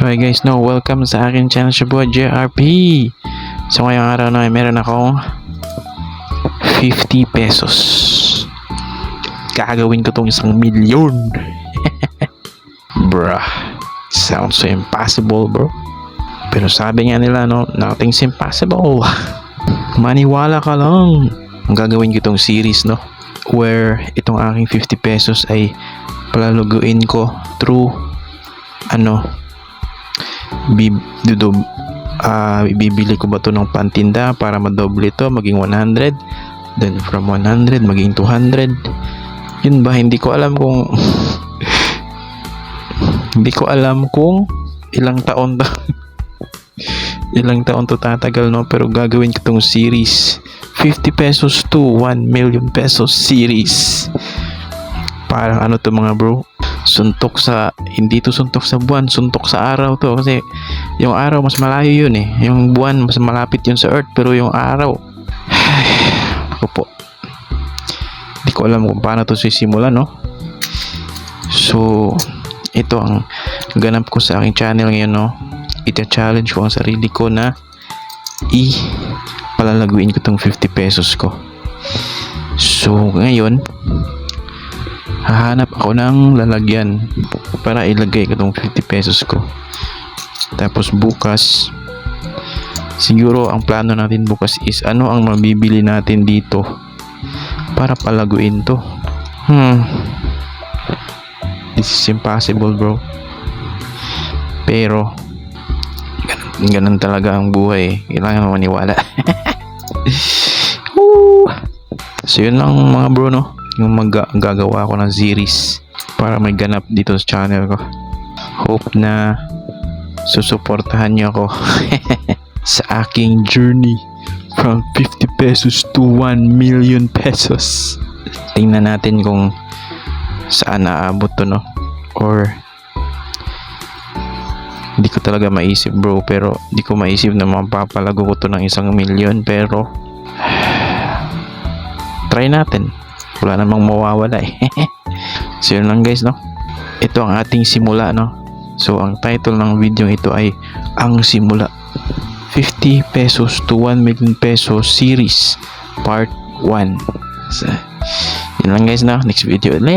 So hi guys, welcome sa akin channel, Shabu JRP. So ngayong araw na meron akong 50 pesos. Gagawin ko tong 1,000,000. Bruh, sounds so impossible, bro. Pero sabi nga nila, nothing's impossible. Maniwala ka lang. Ang gagawin ko tong series, where itong aking 50 pesos ay palaluguin ko through bibili ko ba to ng pantinda para madoble ito maging 100, then from 100 maging 200. Yun ba, hindi ko alam kung ilang taon to tatagal, pero gagawin ko tong series 50 pesos to 1,000,000 pesos series. Parang to mga bro, hindi to suntok sa buwan, suntok sa araw to, kasi yung araw mas malayo yun yung buwan mas malapit yun sa earth, pero yung araw ako po, hindi ko alam kung paano to sisimula, so ito ang ganap ko sa aking channel ngayon, ita-challenge ko ang sarili ko na palalaguin ko tong 50 pesos ko. So ngayon hahanap ako ng lalagyan para ilagay ko tong 50 pesos ko. Tapos bukas, siguro ang plano natin bukas is ano ang mabibili natin dito para palaguin to. This is impossible, bro. Pero ganun talaga ang buhay. Kailangan maniwala. So yun lang mga bro, yung gagawa ko ng series para may ganap dito sa channel ko. Hope na susuportahan niyo ako sa aking journey from 50 pesos to 1,000,000 pesos. Tingnan natin kung saan naabot to, or hindi ko talaga maisip, bro. Pero hindi ko maisip na mapapalago ko to ng 1,000,000, pero try natin. Wala namang mawawala So yun lang guys, ito ang ating simula, So ang title ng video ito ay Ang Simula, 50 pesos to 1,000,000 pesos series part 1. So yun lang guys, next video ulit.